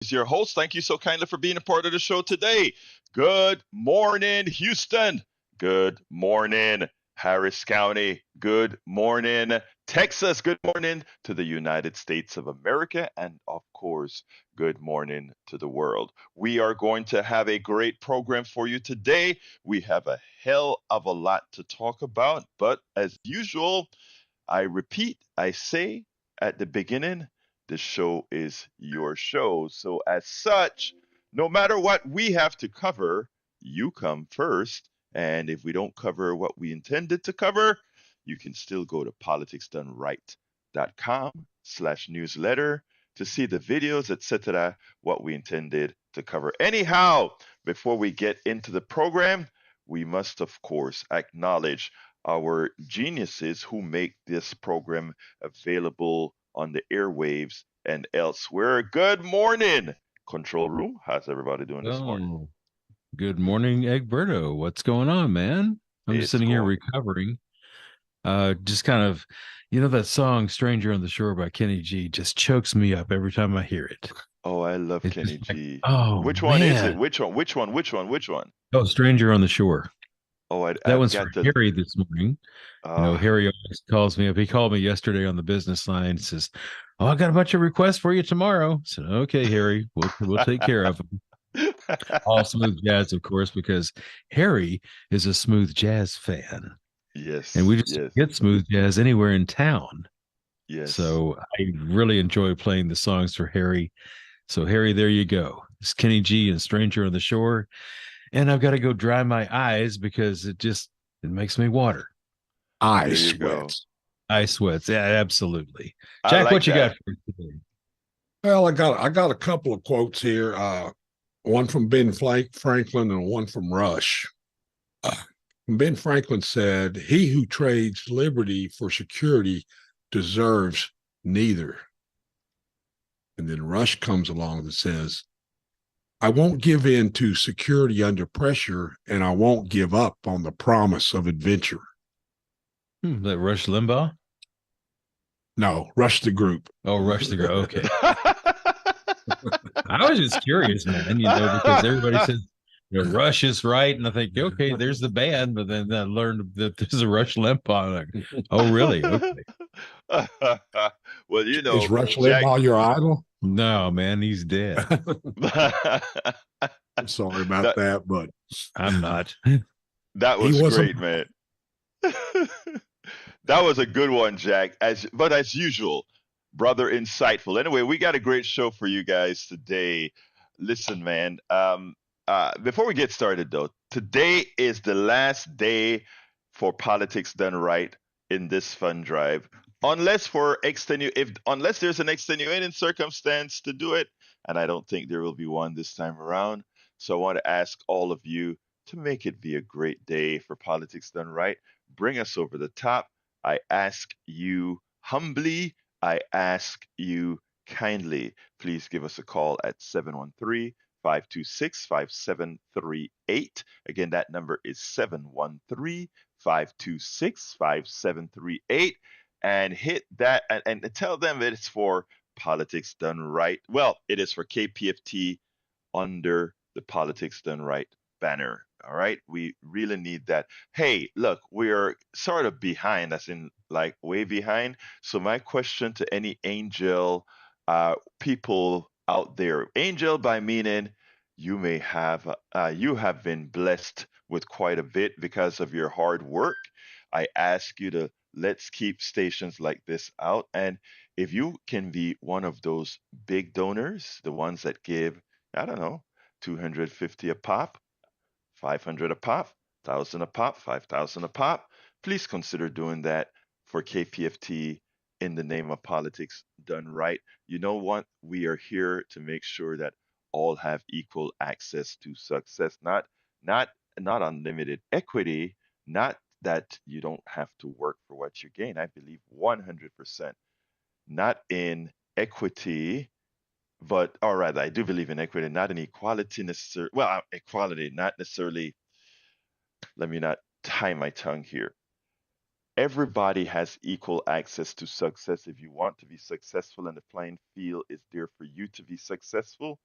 is your host. Thank you so kindly for being a part of the show today. Good morning, Houston. Good morning, Harris County. Good morning, Texas. Good morning to the United States of America. And of course, good morning to the world. We are going to have a great program for you today. We have a hell of a lot to talk about. But as usual, I repeat, I say at the beginning, the show is your show. So, as such, no matter what we have to cover, you come first. And if we don't cover what we intended to cover, you can still go to politicsdoneright.com/newsletter to see the videos, etc., what we intended to cover. Anyhow, before we get into the program, we must, of course, acknowledge our geniuses who make this program available on the airwaves and elsewhere. Good morning, control room. How's everybody doing this morning? Oh, good morning, Egberto. What's going on, man? I'm just It's sitting here going. recovering. Just kind of, that song "Stranger on the Shore" by Kenny G just chokes me up every time I hear it. Oh, I love It's just Kenny like, G. oh Which one is it? man, Which one? Which one? Which one? Which one? oh, "Stranger on the Shore." Oh, That I've one's for got to. Harry this morning. Uh, Harry always calls me up. He called me yesterday on the business line and says, "Oh, I got a bunch of requests for you tomorrow." I said, "Okay, Harry, we'll take care of them." All smooth jazz, of course, because Harry is a smooth jazz fan, and we yes, just yes, get smooth jazz anywhere in town. yes. So I really enjoy playing the songs for Harry. So Harry, there you go. It's Kenny G and "Stranger on the Shore," and I've got to go dry my eyes because it makes me water. I There you go. sweat. Eye sweats. Yeah, absolutely. I Jack, like what you got that. for us today? Well, I got a couple of quotes here. One from Franklin and one from Rush. Uh, Ben Franklin said, "He who trades liberty for security deserves neither." And then Rush comes along and says, "I won't give in to security under pressure, and I won't give up on the promise of adventure." That Rush Limbaugh? No, Rush the group. Oh, Rush the Girl. Okay. I was just curious, man, because everybody says Rush is right. And I think, okay, there's the band. But then I learned that there's a Rush Limbaugh. Like, oh, really? Okay. Well, Is Rush Jack. Limbaugh your idol? No, man, he's dead. I'm sorry about that that, but I'm not. that he was was a great, man. That was a good one, Jack. As usual, brother, insightful. Anyway, we got a great show for you guys today. Listen, man. Before we get started, though, today is the last day for Politics Done Right in this fund drive, unless there's an extenuating circumstance to do it, and I don't think there will be one this time around. So I want to ask all of you to make it be a great day for Politics Done Right. Bring us over the top. I ask you humbly, I ask you kindly. Please give us a call at 713 526 5738. Again, that number is 713 526 5738. And hit that and tell them that it's for Politics Done Right. Well, it is for KPFT under the Politics Done Right banner. All right. We really need that. Hey, look, we're sort of behind, as in like way behind. So, my question to any angel people out there, angel by meaning you have been blessed with quite a bit because of your hard work. I ask you to let's keep stations like this out. And if you can be one of those big donors, the ones that give, I don't know, 250 a pop, 500 a pop, 1,000 a pop, 5,000 a pop. Please consider doing that for KPFT in the name of politics done right. You know what? We are here to make sure that all have equal access to success, not not unlimited equity, not that you don't have to work for what you gain. I believe 100% not in equity, but or rather, I do believe in equity, not in equality necessarily. Well, equality, not necessarily. Let me not tie my tongue here. Everybody has equal access to success. If you want to be successful and the playing field is there for you to be successful,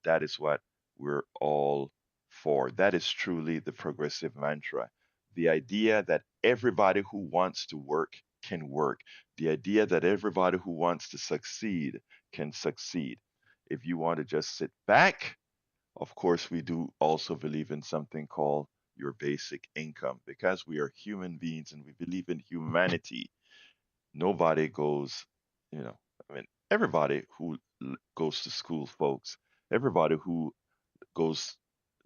that is what we're all for. That is truly the progressive mantra. The idea that everybody who wants to work can work. The idea that everybody who wants to succeed can succeed. If you want to just sit back, of course, we do also believe in something called your basic income because we are human beings and we believe in humanity. Nobody goes, you know, I mean, everybody who goes to school, folks, everybody who goes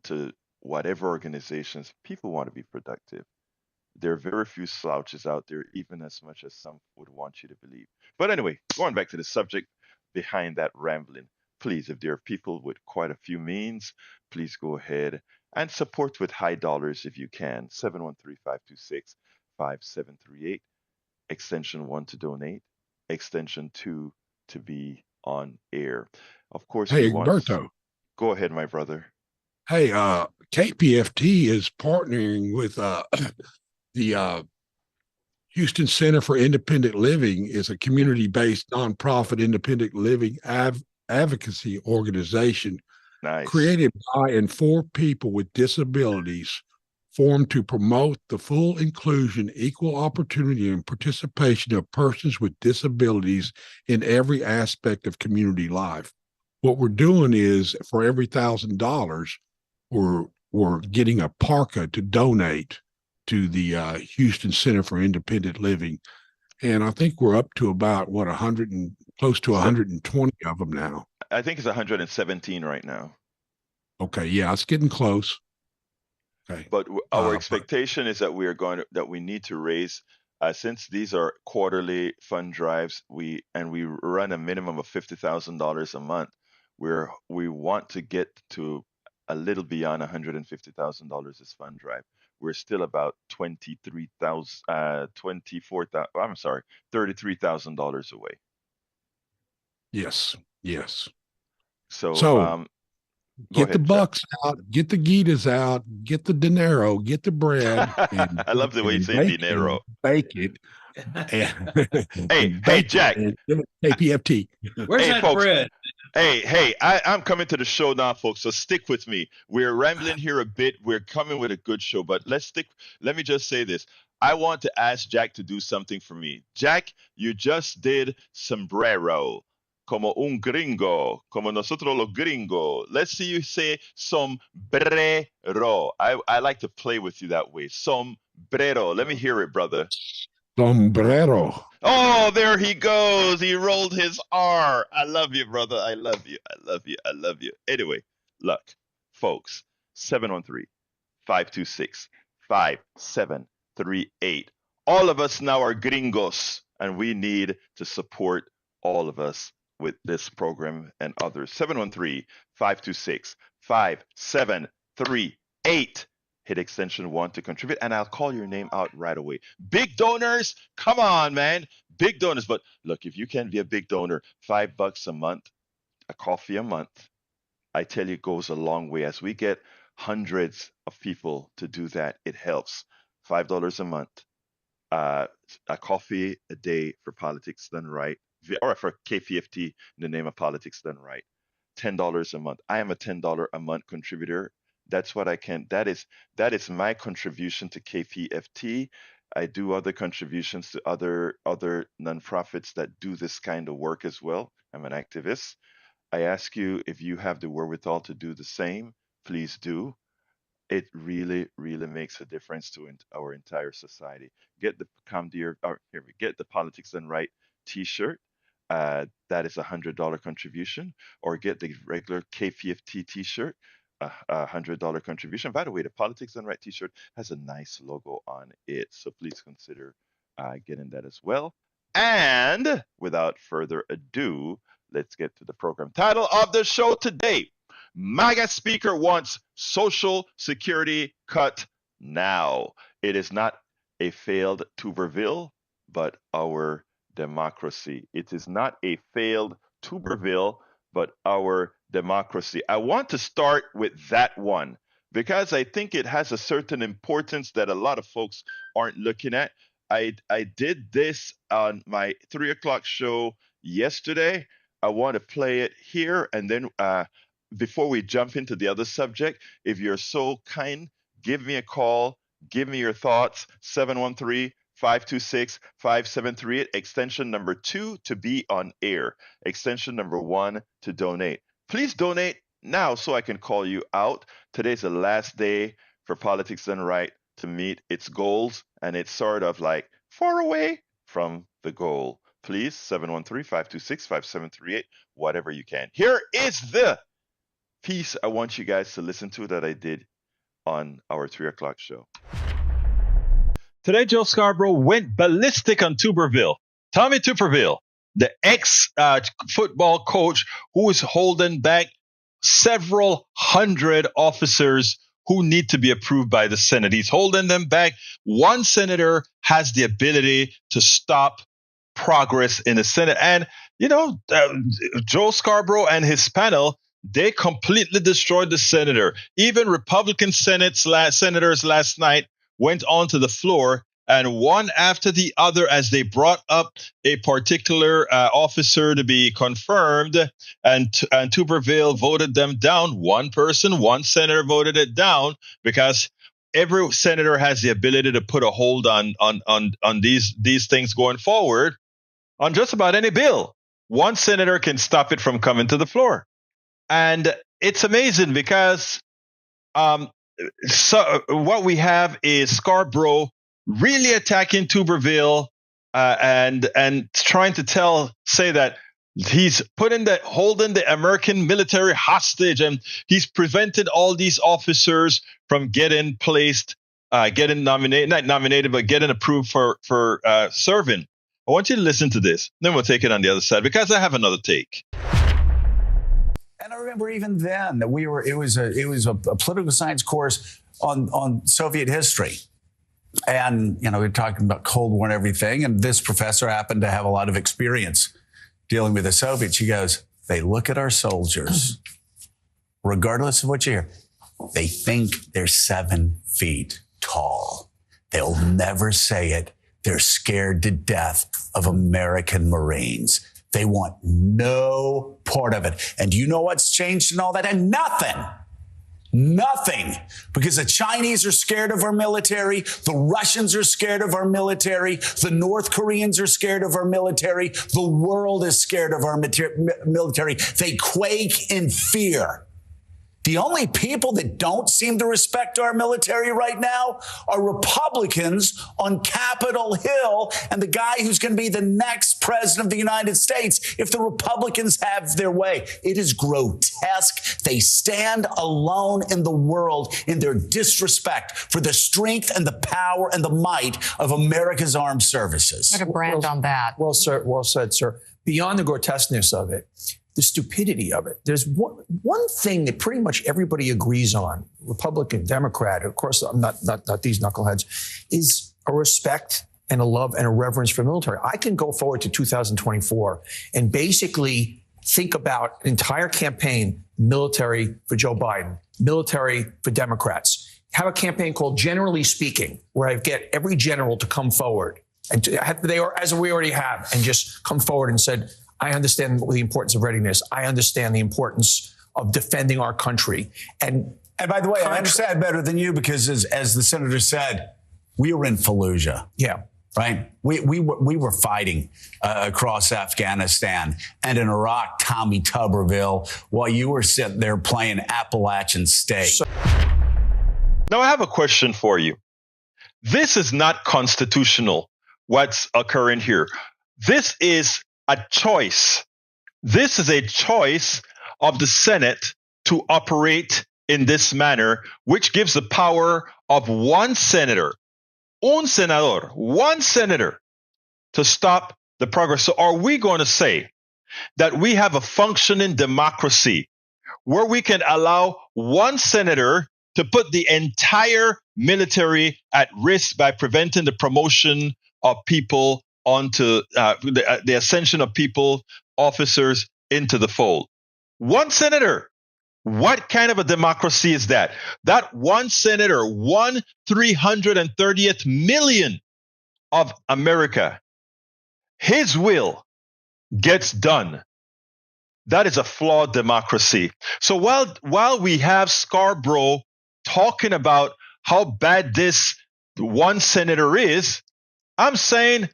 to whatever organizations, people want to be productive. There are very few slouches out there, even as much as some would want you to believe. But anyway, going back to the subject behind that rambling, please, if there are people with quite a few means, please go ahead and support with high dollars if you can. 713-526-5738, extension 1 to donate, extension 2 to be on air. Of course, we Hey, want. Egberto. Go ahead, my brother. Hey, KPFT is partnering with the Houston Center for Independent Living is a community-based nonprofit independent living advocacy organization Nice. created by and for people with disabilities, formed to promote the full inclusion, equal opportunity, and participation of persons with disabilities in every aspect of community life. What we're doing is for every $1,000, we're getting a parka to donate to the Houston Center for Independent Living, and I think we're up to about what 100 and close to So 120 of them now. I think it's 117 right now. Okay, yeah, it's getting close. Okay, But our but expectation is that we need to raise, since these are quarterly fund drives, we run a minimum of $50,000 a month. We want to get to a little beyond $150,000 this fund drive. We're still about 24,000, I'm sorry, $33,000 away. yes. So So go get the ahead, Jack. bucks out, get the Gitas out, get the dinero, get the bread, and I love the way you say dinero. bake it, and, Hey, and hey, bake it, Jack. and give it KPFT. Where's Hey, that folks. bread? Hey, I'm coming to the show now, folks. So stick with me. We're rambling here a bit. We're coming with a good show, but let's stick. Let me just say this. I want to ask Jack to do something for me. Jack, you just did sombrero, como un gringo, como nosotros los gringos. Let's see you say sombrero. I like to play with you that way. Sombrero. Let me hear it, brother. Sombrero. Oh, there he goes. He rolled his R. I love you, brother. I love you. I love you. I love you. Anyway, look, folks, 713-526-5738. All of us now are gringos, and we need to support all of us with this program and others. 713-526-5738. Hit extension 1 to contribute, and I'll call your name out right away. Big donors, come on, man. Big donors. But look, if you can be a big donor, $5 a month, a coffee a month, I tell you, goes a long way. As we get hundreds of people to do that, it helps. $5 a month, uh, a coffee a day for Politics Done Right, or for KPFT in the name of Politics Done Right. $10 a month. I am a $10 a month contributor. That's what I can. That is my contribution to KPFT. I do other contributions to other nonprofits that do this kind of work as well. I'm an activist. I ask you if you have the wherewithal to do the same, please do. It really, really makes a difference to our entire society. Get the here we get the Politics Done Right T-shirt. That is $100 contribution, or get the regular KPFT T-shirt, $100 contribution. By the way, the Politics Done Right T-shirt has a nice logo on it, so please consider getting that as well. And without further ado, let's get to the program title of the show today. MAGA speaker wants Social Security cut now. It is not a failed Tuberville, but our democracy. It is not a failed Tuberville, but our democracy. I want to start with that one because I think it has a certain importance that a lot of folks aren't looking at. I did this on my 3 o'clock show yesterday. I want to play it here, and then before we jump into the other subject, if you're so kind, give me a call, give me your thoughts, 713-526-5738, extension number 2 to be on air, extension number 1 to donate. Please donate now so I can call you out. Today's the last day for Politics Done Right to meet its goals, and it's sort of like far away from the goal. Please, 713-526-5738, whatever you can. Here is the piece I want you guys to listen to that I did on our 3 o'clock show. Today, Joe Scarborough went ballistic on Tuberville. Tommy Tuberville, the ex-football coach who is holding back several hundred officers who need to be approved by the Senate. He's holding them back. One senator has the ability to stop progress in the Senate. And, Joe Scarborough and his panel, they completely destroyed the senator. Even Republican senators last night went onto the floor, and one after the other, as they brought up a particular officer to be confirmed, and Tuberville voted them down. One senator voted it down because every senator has the ability to put a hold on these things going forward on just about any bill. One senator can stop it from coming to the floor. And it's amazing because so what we have is Scarborough really attacking Tuberville and trying to say that he's holding the American military hostage, and he's prevented all these officers from getting approved for serving. I want you to listen to this. Then we'll take it on the other side because I have another take. And I remember even then that it was a political science course on Soviet history. And, we were talking about Cold War and everything. And this professor happened to have a lot of experience dealing with the Soviets. He goes, they look at our soldiers, regardless of what you hear, they think they're 7 feet tall. They'll never say it. They're scared to death of American Marines. They want no part of it. And do you know what's changed in all that? And nothing. Because the Chinese are scared of our military. The Russians are scared of our military. The North Koreans are scared of our military. The world is scared of our military. They quake in fear. The only people that don't seem to respect our military right now are Republicans on Capitol Hill and the guy who's going to be the next president of the United States if the Republicans have their way. It is grotesque. They stand alone in the world in their disrespect for the strength and the power and the might of America's armed services. What a brand on that. Well said, sir. Beyond the grotesqueness of it, the stupidity of it. There's one thing that pretty much everybody agrees on, Republican, Democrat, of course, not these knuckleheads, is a respect and a love and a reverence for military. I can go forward to 2024 and basically think about an entire campaign, military for Joe Biden, military for Democrats. Have a campaign called Generally Speaking, where I get every general to come forward and as we already have, and just come forward and said, I understand the importance of readiness. I understand the importance of defending our country. And by the way, I understand better than you because, as the senator said, we were in Fallujah. Yeah. Right? We were fighting across Afghanistan and in Iraq, Tommy Tuberville, while you were sitting there playing Appalachian State. Now, I have a question for you. This is not constitutional, what's occurring here. This is a choice. This is a choice of the Senate to operate in this manner, which gives the power of one senator, one senator, to stop the progress. So are we going to say that we have a functioning democracy where we can allow one senator to put the entire military at risk by preventing the promotion of people onto the ascension of people, officers into the fold? One senator. What kind of a democracy is that? That one senator, 1/330th million of America, his will gets done. that is a flawed democracy. So while we have Scarborough talking about how bad this one senator is, I'm saying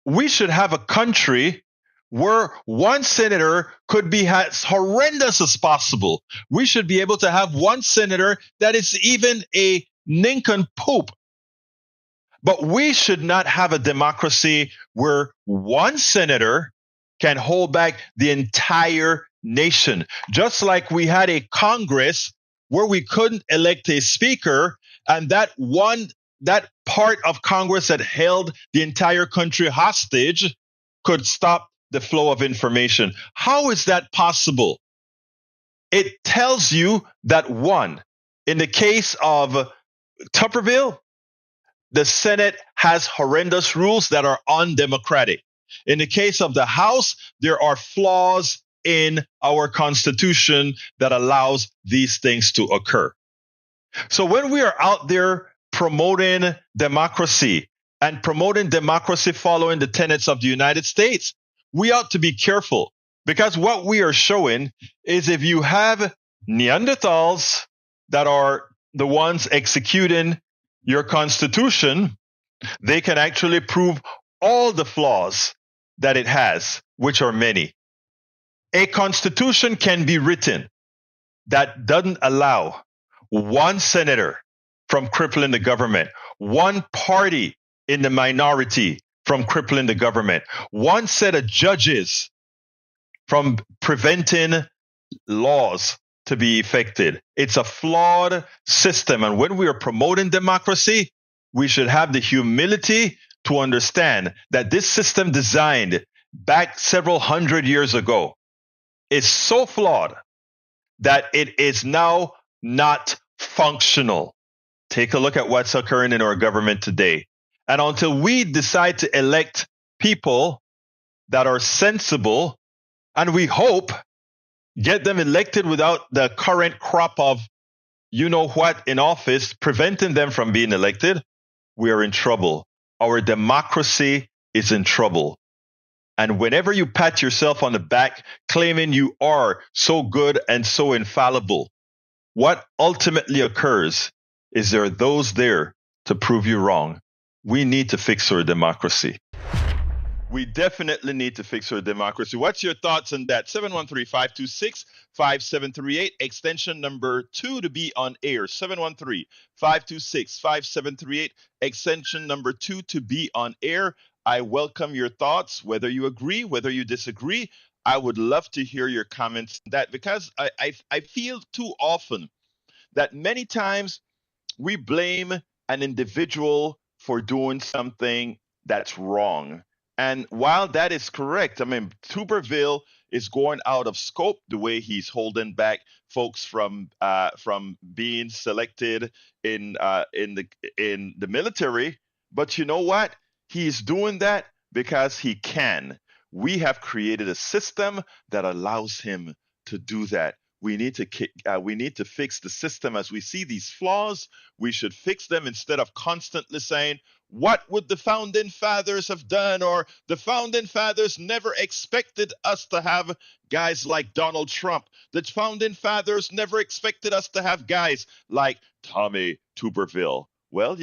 we should have a country where one senator could be as horrendous as possible. We should be able to have one senator that is even a nincompoop. But we should not have a democracy where one senator can hold back the entire nation. Just like we had a Congress where we couldn't elect a speaker, and that part of Congress that held the entire country hostage could stop the flow of information. How is that possible? It tells you that, one, in the case of Tuberville, the Senate has horrendous rules that are undemocratic. In the case of the House, there are flaws in our Constitution that allows these things to occur. So when we are out there promoting democracy and promoting democracy following the tenets of the United States, we ought to be careful, because what we are showing is if you have Neanderthals that are the ones executing your Constitution, they can actually prove all the flaws that it has, which are many. A Constitution can be written that doesn't allow one senator from crippling the government, one party in the minority from crippling the government, one set of judges from preventing laws to be effected. It's a flawed system. And when we are promoting democracy, we should have the humility to understand that this system designed back several hundred years ago is so flawed that it is now not functional. Take a look at what's occurring in our government today. And until we decide to elect people that are sensible, and we hope get them elected without the current crop of you know what in office preventing them from being elected, we are in trouble. Our democracy is in trouble. And whenever you pat yourself on the back claiming you are so good and so infallible, what ultimately occurs is there are those there to prove you wrong. We need to fix our democracy. We definitely need to fix our democracy. What's your thoughts on that? 713-526-5738, extension number 2 to be on air. 713-526-5738, extension number 2 to be on air. I welcome your thoughts, whether you agree, whether you disagree. I would love to hear your comments on that, because I feel too often that many times we blame an individual for doing something that's wrong. And while that is correct, I mean, Tuberville is going out of scope the way he's holding back folks from being selected in the military. But you know what? He's doing that because he can. We have created a system that allows him to do that. We need to fix the system. As we see these flaws, we should fix them instead of constantly saying, what would the founding fathers have done? Or the founding fathers never expected us to have guys like Donald Trump. The founding fathers never expected us to have guys like Tommy Tuberville. Well,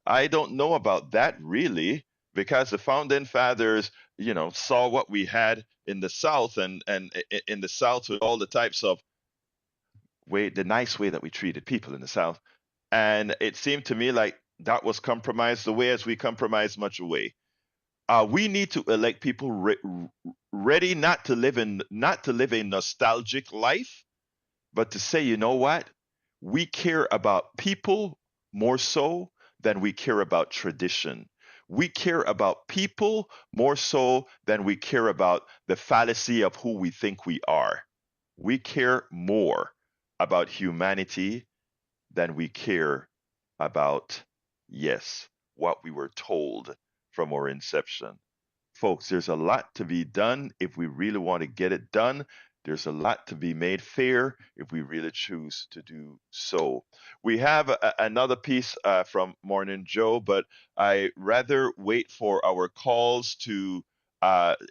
I don't know about that really, because the founding fathers, saw what we had in the South, and in the South with all the types of the nice way that we treated people in the South. And it seemed to me like that was compromised the way as we compromise much away. We need to elect people ready not to live a nostalgic life, but to say, you know what? We care about people more so than we care about tradition. We care about people more so than we care about the fallacy of who we think we are. We care more about humanity than we care about, yes, what we were told from our inception. Folks, there's a lot to be done if we really want to get it done. There's a lot to be made fair if we really choose to do so. We have another piece from Morning Joe, but I rather wait for our calls to,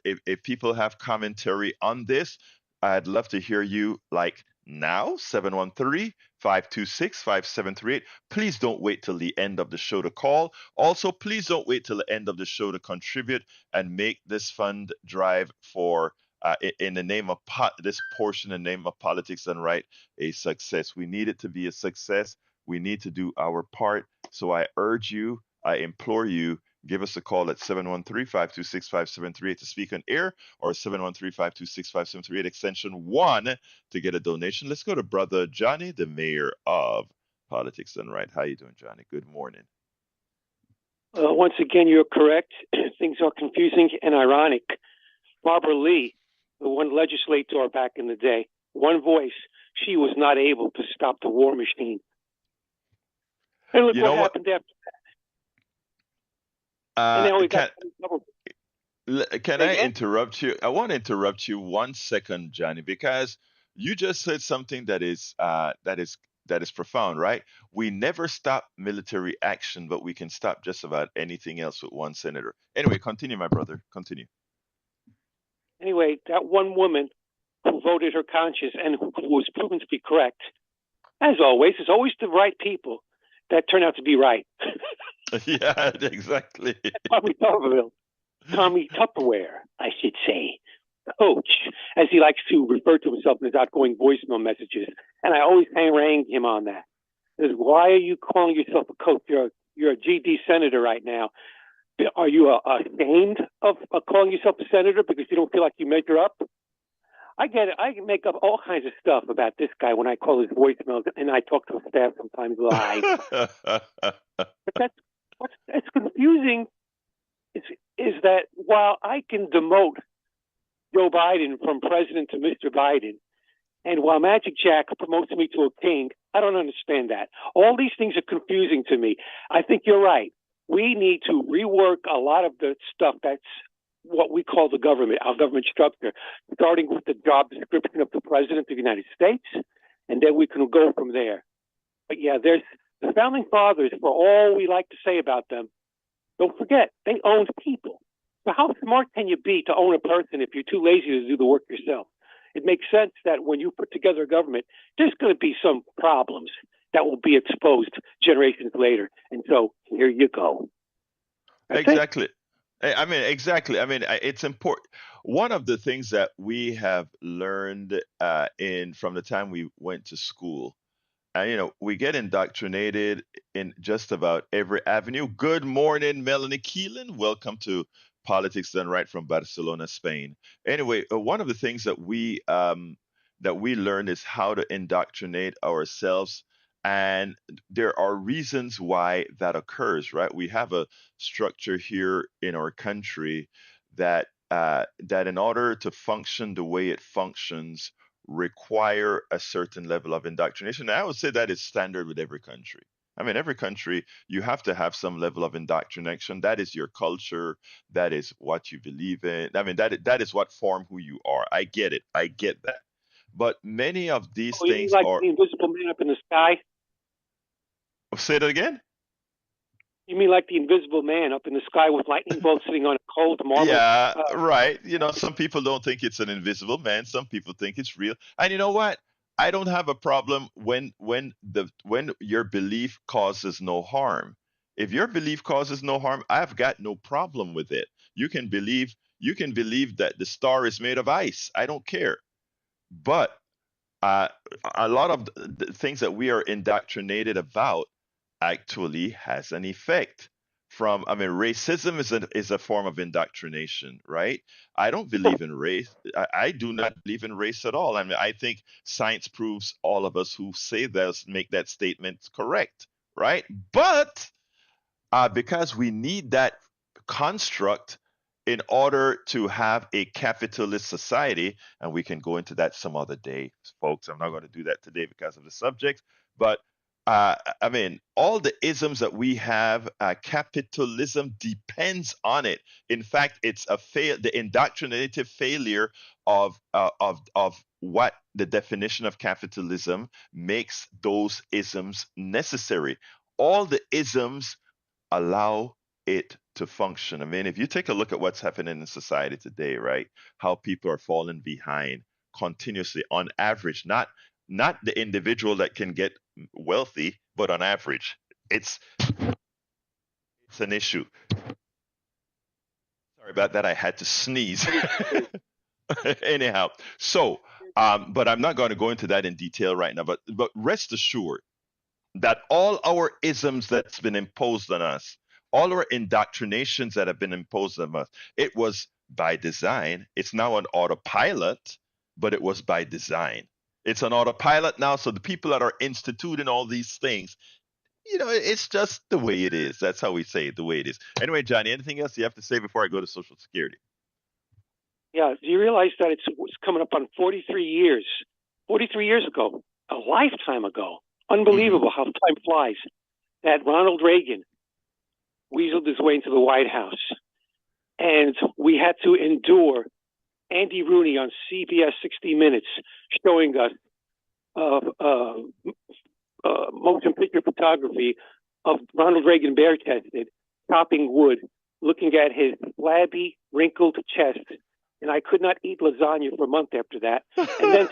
if people have commentary on this. I'd love to hear you like now, 713-526-5738. Please don't wait till the end of the show to call. Also, please don't wait till the end of the show to contribute and make this fund drive for in the name of this portion in the name of politics done right a success. We need it to be a success. We need to do our part. So I urge you, I implore you, give us a call at 713-526-5738 to speak on air, or 713-526-5738 extension 1 to get a donation. Let's go to Brother Johnny, the mayor of Politics Done Right. How you doing, Johnny? Good morning. Once again, you're correct. Things are confusing and ironic. Barbara Lee, the one legislator back in the day, one voice, she was not able to stop the war machine. And look what happened after that. And they only got can I interrupt you? I want to interrupt you 1 second, Johnny, because you just said something that is profound, right? We never stop military action, but we can stop just about anything else with one senator. Anyway, continue, my brother. Continue. Anyway, that one woman who voted her conscience and who was proven to be correct, as always, it's always the right people that turn out to be right. Yeah, exactly. Tommy Tupperware, I should say, coach, as he likes to refer to himself in his outgoing voicemail messages. And I always harangue him on that. Says, why are you calling yourself a coach? You're a GD senator right now. Are you ashamed of calling yourself a senator because you don't feel like you measure up? I get it. I make up all kinds of stuff about this guy when I call his voicemails, and I talk to his staff sometimes live. But that's confusing. Is that while I can demote Joe Biden from president to Mr. Biden, and while Magic Jack promotes me to a king, I don't understand that. All these things are confusing to me. I think you're right. We need to rework a lot of the stuff that's what we call the government, our government structure, starting with the job description of the president of the United States, and then we can go from there. But yeah, there's the founding fathers, for all we like to say about them, don't forget, they owned people. So how smart can you be to own a person if you're too lazy to do the work yourself? It makes sense that when you put together a government, there's going to be some problems that will be exposed generations later. And so here you go. Exactly. I mean, exactly. I mean, it's important. One of the things that we have learned from the time we went to school, we get indoctrinated in just about every avenue. Good morning, Melanie Keelan. Welcome to Politics Done Right from Barcelona, Spain. Anyway, one of the things that we learned is how to indoctrinate ourselves, and there are reasons why that occurs, right? We have a structure here in our country that in order to function the way it functions require a certain level of indoctrination. And I would say that is standard with every country. I mean, every country, you have to have some level of indoctrination. That is your culture. That is what you believe in. I mean, that is what form who you are. I get it. I get that. But many of these you things mean like are. the invisible man up in the sky? Say that again? You mean like the invisible man up in the sky with lightning bolts sitting on a cold marble? Yeah, right. Some people don't think it's an invisible man. Some people think it's real. And you know what? I don't have a problem when your belief causes no harm. If your belief causes no harm, I've got no problem with it. You can believe that the star is made of ice. I don't care. But a lot of the things that we are indoctrinated about actually has an effect. Racism is a form of indoctrination, right? I don't believe in race. I do not believe in race at all. I mean, I think science proves all of us who say this make that statement correct, right? But because we need that construct in order to have a capitalist society, and we can go into that some other day, folks. I'm not going to do that today because of the subject, but all the isms that we have, capitalism depends on it. In fact, it's the indoctrinative failure of what the definition of capitalism makes those isms necessary. All the isms allow it to function. I mean, if you take a look at what's happening in society today, right? How people are falling behind. continuously on average, not the individual that can get wealthy, but on average, it's an issue. Sorry about that. I had to sneeze. Anyhow, so but I'm not going to go into that in detail right now. But rest assured that all our isms that's been imposed on us, all our indoctrinations that have been imposed on us, it was by design. It's now an autopilot, but it was by design. It's an autopilot now. So the people that are instituting all these things, it's just the way it is. That's how we say it, the way it is. Anyway, Johnny, anything else you have to say before I go to Social Security? Yeah, do you realize that it's coming up on 43 years? 43 years ago, a lifetime ago. Unbelievable how time flies. That Ronald Reagan weaseled his way into the White House, and we had to endure Andy Rooney on CBS 60 Minutes showing us motion picture photography of Ronald Reagan bare-chested, chopping wood, looking at his flabby, wrinkled chest. And I could not eat lasagna for a month after that. And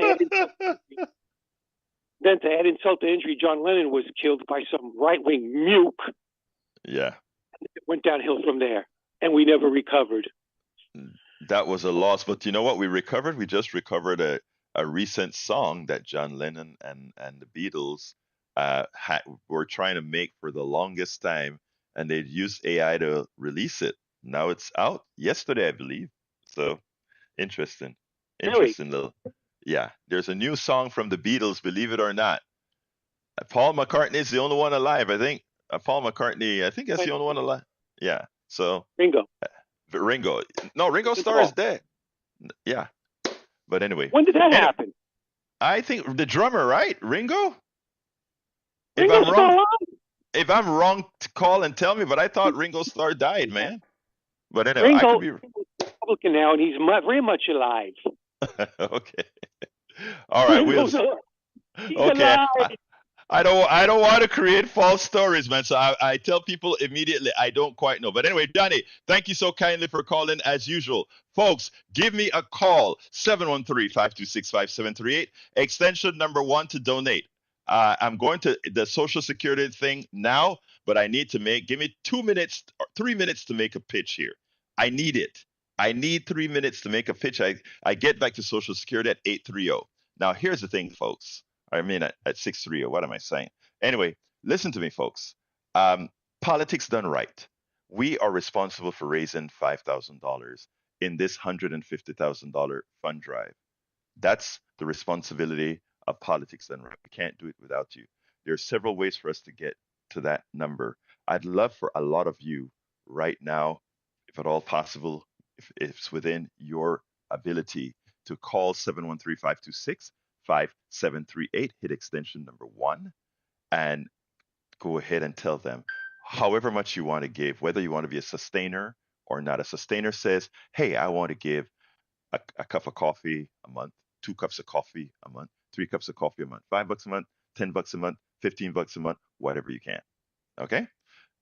then to add insult to injury, John Lennon was killed by some right-wing muke. Yeah. It went downhill from there, and we never recovered. That was a loss. But you know what? We recovered. We just recovered a recent song that John Lennon and the Beatles were trying to make for the longest time, and they'd used AI to release it. Now it's out yesterday, I believe. So interesting. Interesting little. Yeah, there's a new song from the Beatles, believe it or not. Paul McCartney is the only one alive, I think. Paul McCartney, I think that's the only one alive. Yeah. So Ringo. Ringo. No, Ringo Starr is dead. Yeah. But anyway. When did that happen? I think the drummer, right? Ringo? Ringo's still alive. If I'm wrong, call and tell me, but I thought Ringo Starr died, man. But anyway, Ringo I could be Republican now, and he's very much alive. Okay. All right. He's okay. alive. I don't want to create false stories, man. So I tell people immediately I don't quite know. But anyway, Johnny, thank you so kindly for calling as usual. Folks, give me a call, 713-526-5738, extension number 1 to donate. I'm going to the Social Security thing now, but I need to give me 2 minutes or 3 minutes to make a pitch here. I need it. I need 3 minutes to make a pitch. I get back to Social Security at 8:30. Now, here's the thing, folks. I mean, at 6:30. What am I saying? Anyway, listen to me, folks. Politics done right. We are responsible for raising $5,000 in this $150,000 fund drive. That's the responsibility of politics done right. We can't do it without you. There are several ways for us to get to that number. I'd love for a lot of you right now, if at all possible, if it's within your ability, to call 713-526-5738, hit extension number 1, and go ahead and tell them however much you want to give, whether you want to be a sustainer or not. A sustainer says, hey, I want to give a cup of coffee a month, 2 cups of coffee a month, 3 cups of coffee a month, $5 a month, $10 a month, $15 a month, whatever you can. Okay?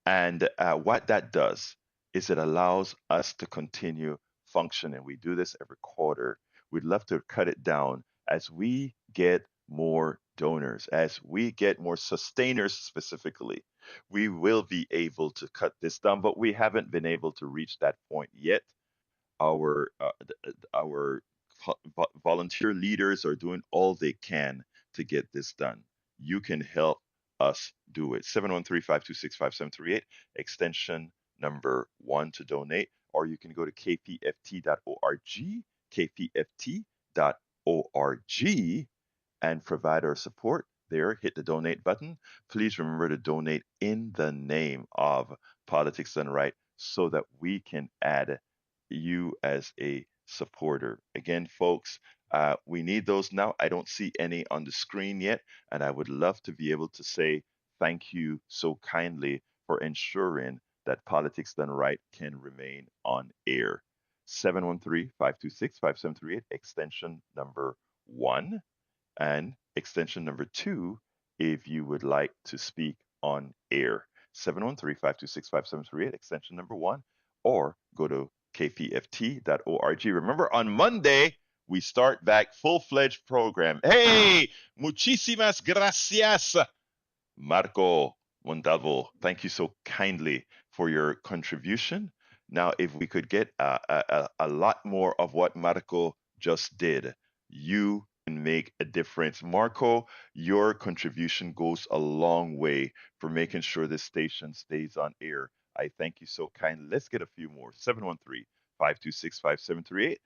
And what that does is it allows us to continue functioning. We do this every quarter. We'd love to cut it down as we get more donors, as we get more sustainers specifically. We will be able to cut this down, but we haven't been able to reach that point yet. Our volunteer leaders are doing all they can to get this done. You can help us do it. 713-526-5738, extension number 1 to donate, or you can go to kpft.org, kpft.org, and provide our support there. Hit the donate button. Please remember to donate in the name of Politics Done Right so that we can add you as a supporter. Again, folks, we need those now. I don't see any on the screen yet, and I would love to be able to say thank you so kindly for ensuring that Politics Done Right can remain on air. 713-526-5738, extension number 1, and extension number 2 if you would like to speak on air. 713-526-5738, extension number 1, or go to kpft.org. Remember, on Monday, we start back full-fledged program. Hey, muchísimas gracias, Marco Montalvo. Thank you so kindly for your contribution. Now, if we could get a lot more of what Marco just did, you can make a difference. Marco, your contribution goes a long way for making sure this station stays on air. I thank you so kindly. Let's get a few more. 713-526-5738,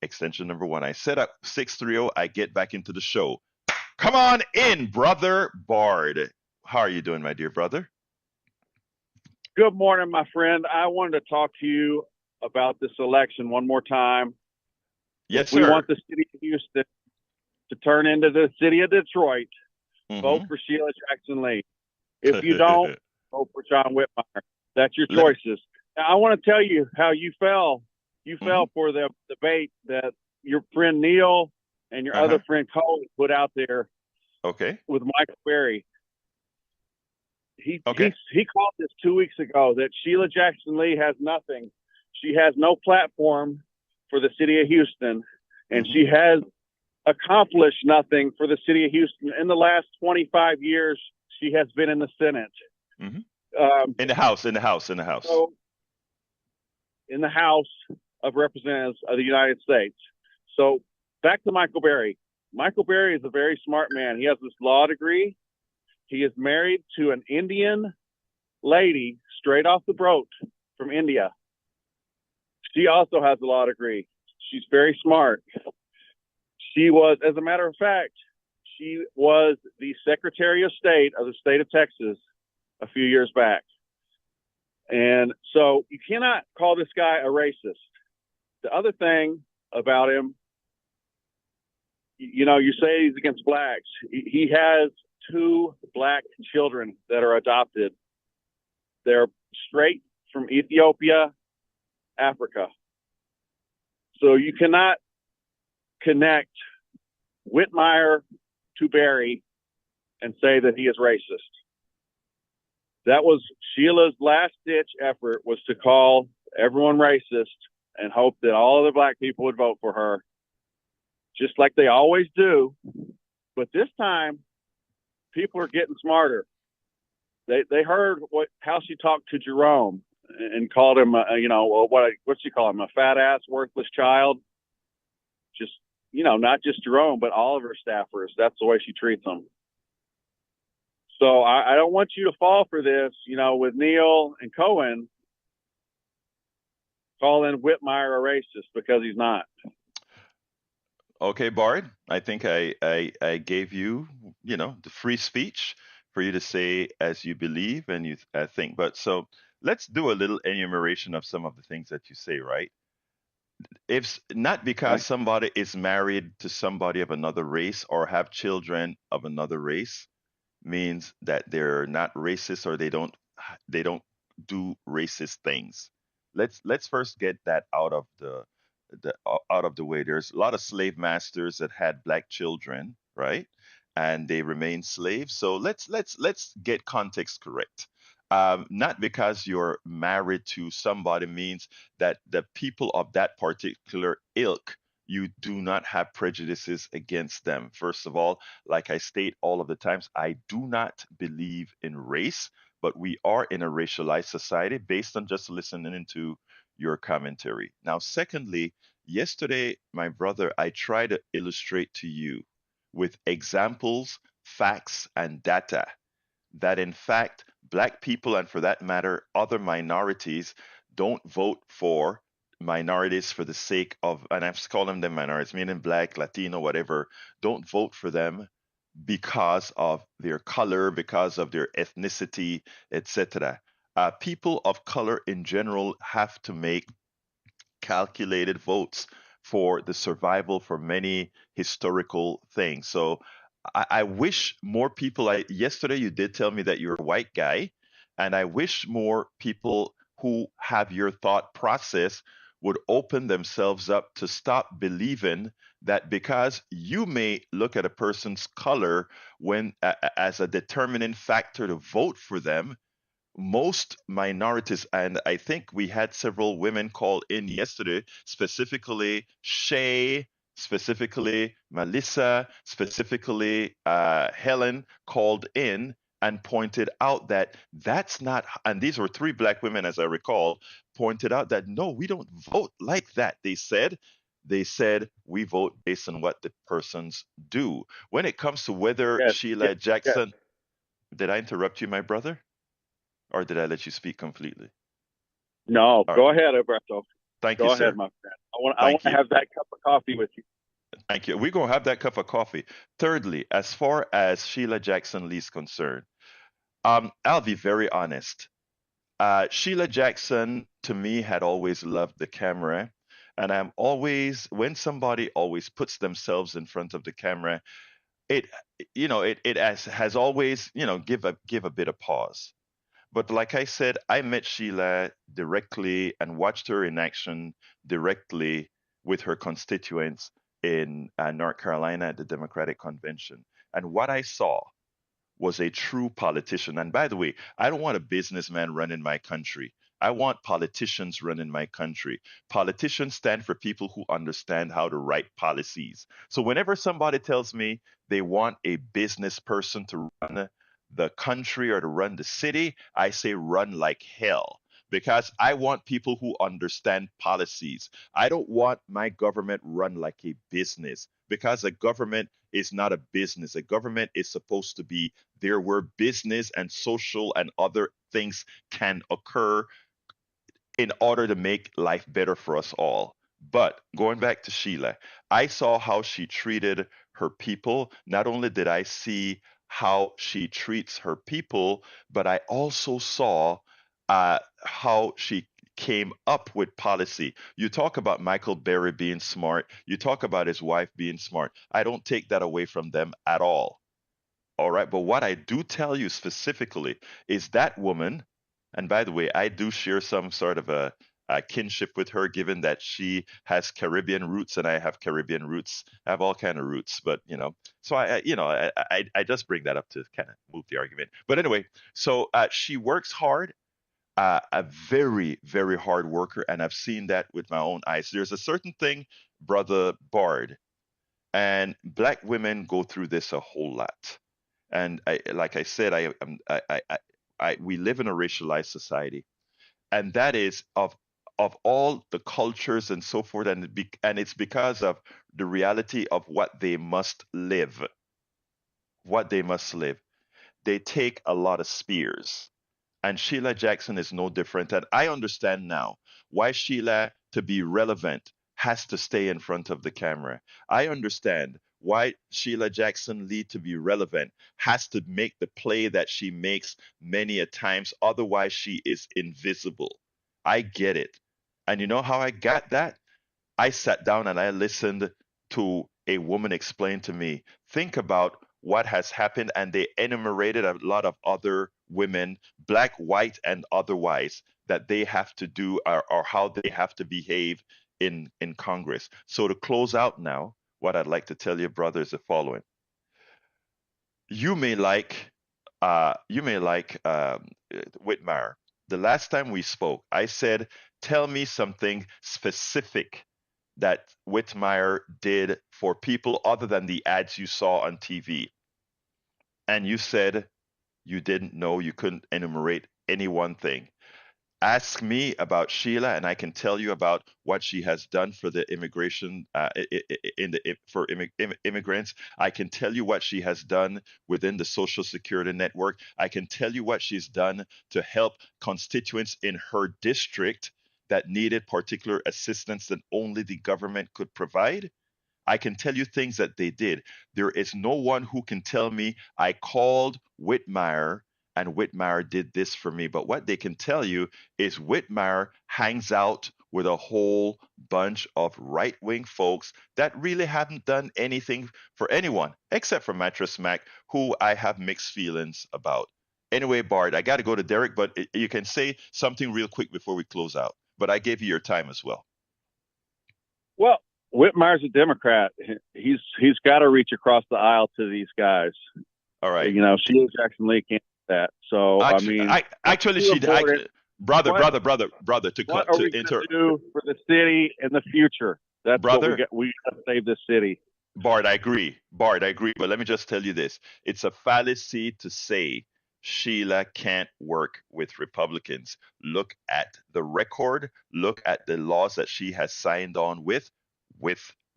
extension number 1. I set up 630. I get back into the show. Come on in, brother Bard. How are you doing, my dear brother? Good morning, my friend. I wanted to talk to you about this election one more time. Yes, if sir. we want the city of Houston to turn into the city of Detroit, Mhm. vote for Sheila Jackson Lee. If you don't, vote for John Whitmire. That's your Let- choices. Now, I want to tell you how you fell. You Mhm. fell for the debate that your friend Neil and your other friend Cole put out there Okay. with Michael Berry. Okay. He called this 2 weeks ago that Sheila Jackson Lee has nothing. She has no platform for the city of Houston, and she has accomplished nothing for the city of Houston. In the last 25 years, she has been in the Senate. Mhm. Um, In the House. so in the House of Representatives of the United States. So back to Michael Berry. Michael Berry is a very smart man. He has this law degree. He is married to an Indian lady straight off the boat from India. She also has a law degree. She's very smart. She was, as a matter of fact, she was the Secretary of State of the state of Texas a few years back. And so you cannot call this guy a racist. The other thing about him, you know, you say he's against blacks. He has 2 black children that are adopted. They're straight from Ethiopia, Africa. So you cannot connect Whitmire to Berry and say that he is racist. That was Sheila's last ditch effort, was to call everyone racist and hope that all other black people would vote for her, just like they always do. But this time, people are getting smarter. They heard how she talked to Jerome and called him, what's she call him, a fat ass, worthless child. Just, not just Jerome, but all of her staffers. That's the way she treats them. So I don't want you to fall for this, with Neil and Cohen calling Whitmire a racist, because he's not. Okay, Bard. I think I gave you, the free speech for you to say as you believe and you think. But so let's do a little enumeration of some of the things that you say, right? If not because somebody is married to somebody of another race or have children of another race means that they're not racist or they don't do racist things. Let's first get that out of the way. There's a lot of slave masters that had black children, right? And they remain slaves. So let's get context correct. Not because you're married to somebody means that the people of that particular ilk, you do not have prejudices against them. First of all, like I state all of the times, I do not believe in race, but we are in a racialized society based on just listening to your commentary. Now, secondly, yesterday, my brother, I tried to illustrate to you with examples, facts, and data that in fact, black people, and for that matter, other minorities, don't vote for minorities for the sake of, and I'm calling them minorities, meaning black, Latino, whatever, don't vote for them because of their color, because of their ethnicity, etc. People of color in general have to make calculated votes for the survival for many historical things. So I wish more people. Yesterday you did tell me that you're a white guy, and I wish more people who have your thought process would open themselves up to stop believing that because you may look at a person's color when as a determining factor to vote for them, most minorities, and I think we had several women call in yesterday, specifically Shay specifically Melissa, specifically Helen, called in and pointed out that that's not, and these were three black women, as I recall, pointed out that no, we don't vote like that. They said we vote based on what the persons do. When it comes to whether Yes, Sheila yes, yes. Jackson, did I interrupt you, my brother, or did I let you speak completely? No, All right. go ahead, Alberto. Thank Go you, ahead, sir. my friend. I want Thank to you. have that cup of coffee with you. Thank you. We're going to have that cup of coffee. Thirdly, as far as Sheila Jackson Lee's concerned, I'll be very honest. Sheila Jackson, to me, had always loved the camera. And I'm always, when somebody always puts themselves in front of the camera, it, it has always, give a bit of pause. But like I said, I met Sheila directly and watched her in action directly with her constituents in North Carolina at the Democratic Convention. And what I saw was a true politician. And by the way, I don't want a businessman running my country. I want politicians running my country. Politicians stand for people who understand how to write policies. So whenever somebody tells me they want a business person to run the country or to run the city, I say run like hell. Because I want people who understand policies. I don't want my government run like a business because a government is not a business. A government is supposed to be there where business and social and other things can occur in order to make life better for us all. But going back to Sheila, I saw how she treated her people. Not only did I see how she treats her people, but I also saw how she came up with policy. You talk about Michael Berry being smart, you talk about his wife being smart. I don't take that away from them at all. All right. But what I do tell you specifically is that woman, and by the way, I do share some sort of a kinship with her, given that she has Caribbean roots and I have Caribbean roots. I have all kind of roots, but so I just bring that up to kind of move the argument. But anyway, so she works hard. A very, very hard worker, and I've seen that with my own eyes. There's a certain thing, brother Bard, and black women go through this a whole lot. And like I said, we live in a racialized society, and that is of all the cultures and so forth, and it's because of the reality of what they must live. They take a lot of spears, and Sheila Jackson is no different. And I understand now why Sheila, to be relevant, has to stay in front of the camera. I understand why Sheila Jackson Lee, to be relevant, has to make the play that she makes many a times. Otherwise, she is invisible. I get it. And you know how I got that? I sat down and I listened to a woman explain to me, think about what has happened. And they enumerated a lot of other women, black, white, and otherwise, that they have to do or how they have to behave in Congress. So to close out now, what I'd like to tell you, brother, is the following. You may like Whitmire. The last time we spoke, I said, tell me something specific that Whitmire did for people other than the ads you saw on TV. And you said you didn't know, you couldn't enumerate any one thing. Ask me about Sheila, and I can tell you about what she has done for the immigration for immigrants. I can tell you what she has done within the Social Security network. I can tell you what she's done to help constituents in her district that needed particular assistance that only the government could provide. I can tell you things that they did. There is no one who can tell me I called Whitmire and Whitmire did this for me. But what they can tell you is Whitmire hangs out with a whole bunch of right wing folks that really haven't done anything for anyone except for Mattress Mac, who I have mixed feelings about. Anyway, Bart, I got to go to Derek, but you can say something real quick before we close out. But I gave you your time as well. Well, Whitmire's a Democrat. He's got to reach across the aisle to these guys. All right. Sheila Jackson Lee can't do that. So actually, brother, to what are we going to do for the city in the future? That's what we brother. got. We got to save this city. Bart, I agree. Bart, I agree. But let me just tell you this. It's a fallacy to say Sheila can't work with Republicans. Look at the record. Look at the laws that she has signed on with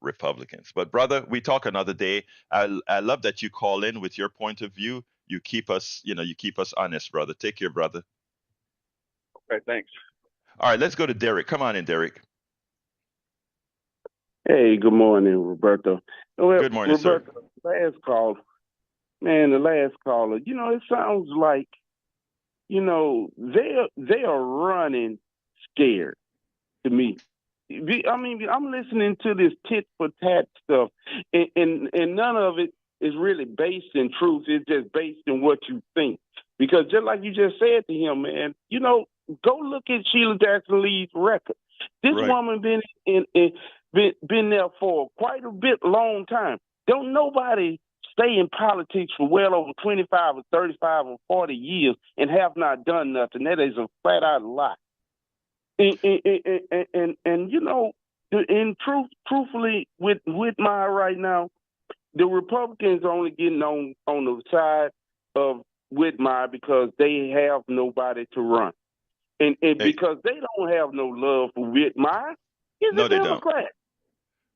Republicans. But brother, we talk another day. I love that you call in with your point of view. You keep us, you keep us honest, brother. Take care, brother. Okay, thanks. All right, let's go to Derek. Come on in, Derek. Hey, good morning, Roberto. Well, Good morning, sir. Roberto, the last caller, it sounds like, they are running scared to me. I mean, I'm listening to this tit for tat stuff, and none of it is really based in truth. It's just based in what you think. Because just like you just said to him, man, go look at Sheila Jackson Lee's record. This Right. woman been there for quite a bit long time. Don't nobody stay in politics for well over 25 or 35 or 40 years and have not done nothing. That is a flat out lie. And truthfully, with my right now, the Republicans are only getting on the side of Whitmire because they have nobody to run. And because they don't have no love for Whitmire, he's No, a they don't. Democrat.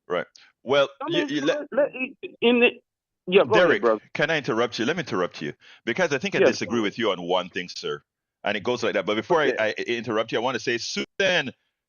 Right. Well, I mean, go Derek, ahead, brother. can I interrupt you? Let me interrupt you because I think I Yes, disagree go with you on one thing, sir. And it goes like that. But before Okay. I interrupt you, I want to say,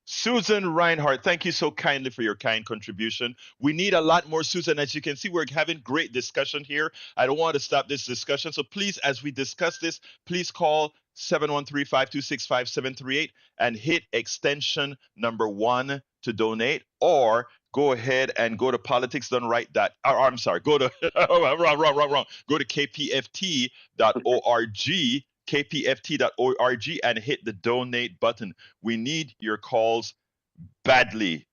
Susan Reinhardt, thank you so kindly for your kind contribution. We need a lot more, Susan. As you can see, we're having great discussion here. I don't want to stop this discussion. So please, as we discuss this, please call 713-526-5738 and hit extension number 1 to donate, or go ahead and go to politicsdoneright. I'm sorry, go to wrong. Go to kpft.org, kpft.org, and hit the donate button. We need your calls badly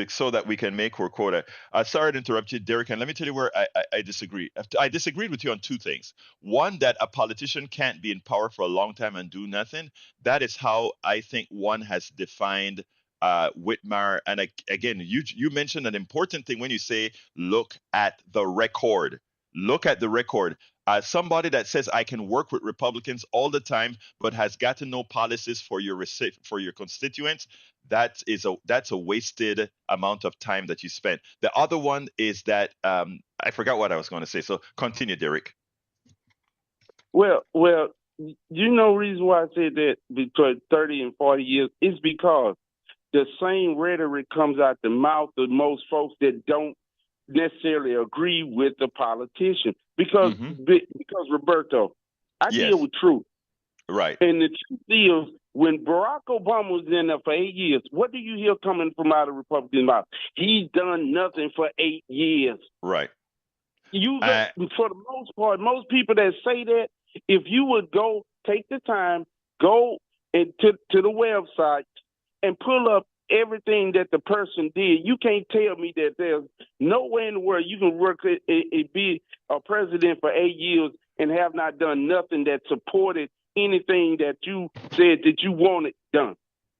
so that we can make our quota. Sorry to interrupt you, Derek, and let me tell you where I disagree. I disagreed with you on two things. One, that a politician can't be in power for a long time and do nothing. That is how I think one has defined Whitmire. And again, you mentioned an important thing when you say look at the record. Look at the record. Somebody that says I can work with Republicans all the time, but has got to know policies for your constituents. That's a wasted amount of time that you spent. The other one is that I forgot what I was going to say. So continue, Derek. Well, reason why I said that because 30 and 40 years is because the same rhetoric comes out the mouth of most folks that don't necessarily agree with the politician. Because Roberto, I deal with truth. Right. And the truth is, when Barack Obama was in there for 8 years, what do you hear coming from out of Republican mouth? He's done nothing for 8 years. Right. For the most part, most people that say that, if you would take the time, go to the website and pull up everything that the person did, you can't tell me that there's nowhere in the world you can work be a president for 8 years and have not done nothing that supported anything that you said that you wanted done.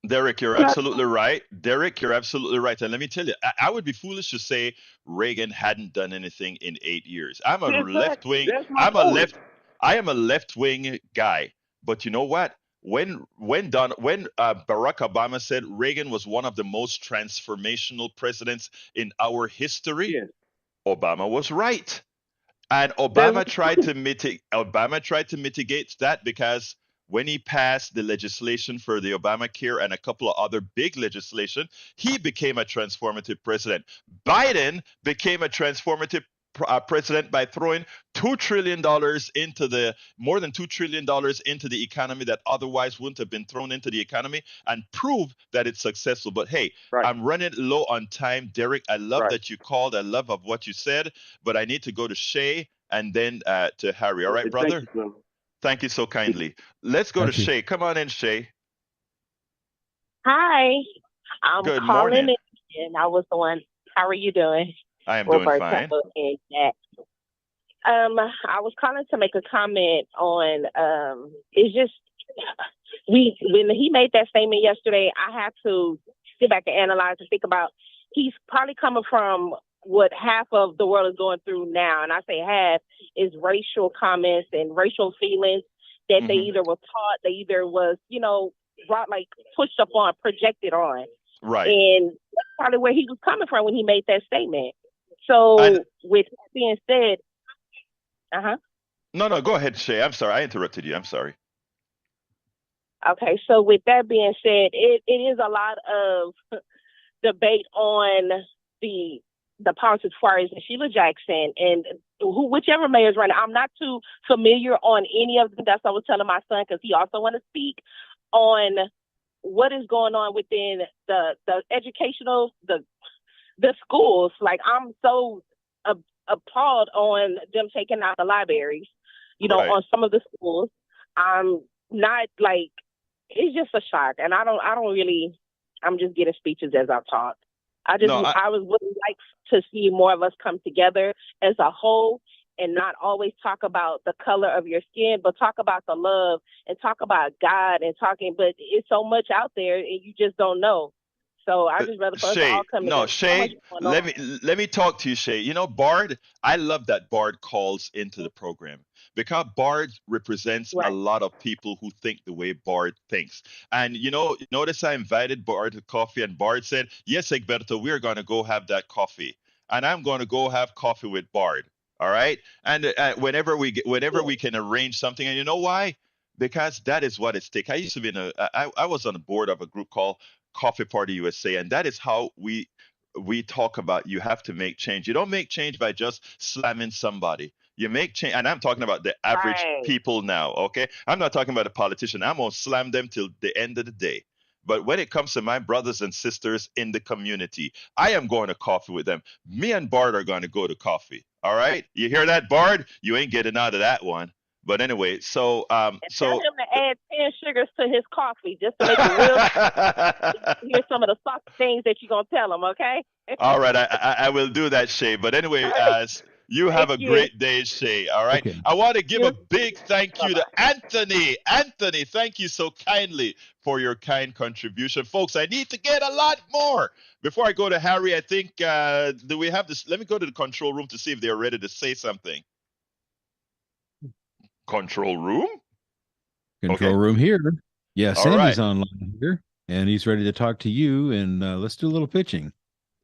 Derek, you're absolutely right. And let me tell you, I would be foolish to say Reagan hadn't done anything in 8 years. I am a left-wing guy. But you know what? When Barack Obama said Reagan was one of the most transformational presidents in our history, yes, Obama was right. And Obama tried to mitigate that because when he passed the legislation for the Obamacare and a couple of other big legislation, he became a transformative president. Biden became a transformative president by throwing more than $2 trillion into the economy that otherwise wouldn't have been thrown into the economy, and prove that it's successful. But hey, right, I'm running low on time, Derek. I love that you called. I love of what you said, but I need to go to Shay and then to Harry. All right, brother? Thank you so kindly. Let's go to Shay. Come on in, Shay. Hi. I'm Good calling morning. in. I was the one. How are you doing? I am doing fine. I was calling to make a comment on it's just when he made that statement yesterday, I had to sit back and analyze and think about he's probably coming from what half of the world is going through now. And I say half is racial comments and racial feelings that they either were taught, they either was, brought, like, pushed upon, projected on. Right. And that's probably where he was coming from when he made that statement. So with that being said, No, go ahead, Shay. I'm sorry. I interrupted you. I'm sorry. Okay, so with that being said, it is a lot of debate on the politics as far as Sheila Jackson and whichever mayor's running. I'm not too familiar on any of them. That's what I was telling my son, because he also want to speak on what is going on within the educational, the schools. Like, I'm so appalled on them taking out the libraries, on some of the schools. I'm not, like, it's just a shock. And I'm just getting speeches as I talk. I would like to see more of us come together as a whole and not always talk about the color of your skin, but talk about the love and talk about God but it's so much out there and you just don't know. So I just rather for us to all come together. No, Shay, let me talk to you, Shay. Bard, I love that Bard calls into the program, because Bard represents a lot of people who think the way Bard thinks. And notice I invited Bard to coffee, and Bard said, "Yes, Egberto, we're going to go have that coffee, and I'm going to go have coffee with Bard." All right, and whenever we can arrange something, and you know why? Because that is what it's take. I used to be I was on the board of a group called Coffee Party USA, and that is how we talk about, you have to make change. You don't make change by just slamming somebody. You make change, and I'm talking about the average people now, okay? I'm not talking about a politician. I'm gonna slam them till the end of the day. But when it comes to my brothers and sisters in the community, I am going to coffee with them. Me and Bard are going to go to coffee. All right, you hear that, Bard? You ain't getting out of that one. But anyway, so tell him to add 10 sugars to his coffee just to make it real. Here's some of the soft things that you're gonna tell him, okay? All right, I will do that, Shay. But anyway, you have a great day, Shay. All right. Okay. I want to give a big thank you to Anthony. Anthony, thank you so kindly for your kind contribution. Folks, I need to get a lot more. Before I go to Harry, I think, do we have this? Let me go to the control room to see if they're ready to say something. Control room? Control room here. Yeah, Sandy's right. online here, and he's ready to talk to you, and let's do a little pitching.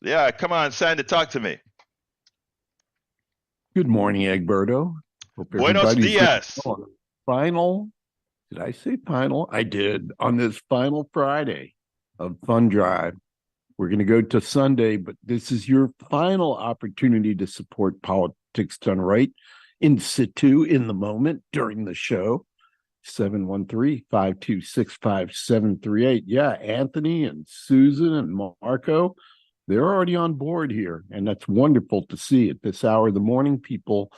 Yeah, come on, Sandy, talk to me. Good morning, Egberto. Buenos dias. Did I say final? I did. On this final Friday of Fund Drive, we're going to go to Sunday, but this is your final opportunity to support Politics Done Right in situ, in the moment, during the show. 713-526-5738. Yeah, Anthony and Susan and Marco, they're already on board here, and that's wonderful to see at this hour of the morning. People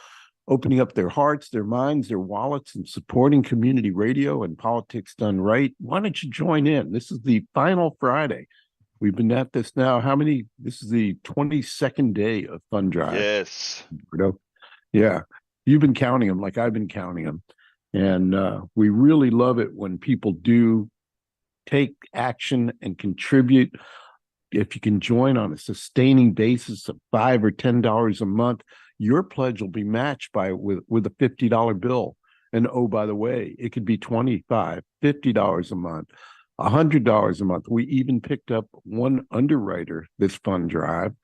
opening up their hearts, their minds, their wallets, and supporting community radio and Politics Done Right. Why don't you join in? This is the final Friday. We've been at this now. This is the 22nd day of Fund Drive. Yes. Yeah. You've been counting them like I've been counting them. And we really love it when people do take action and contribute. If you can join on a sustaining basis of $5 or $10 a month, your pledge will be matched with a $50 bill. And oh, by the way, it could be $25, $50 a month, $100 a month. We even picked up one underwriter this fund drive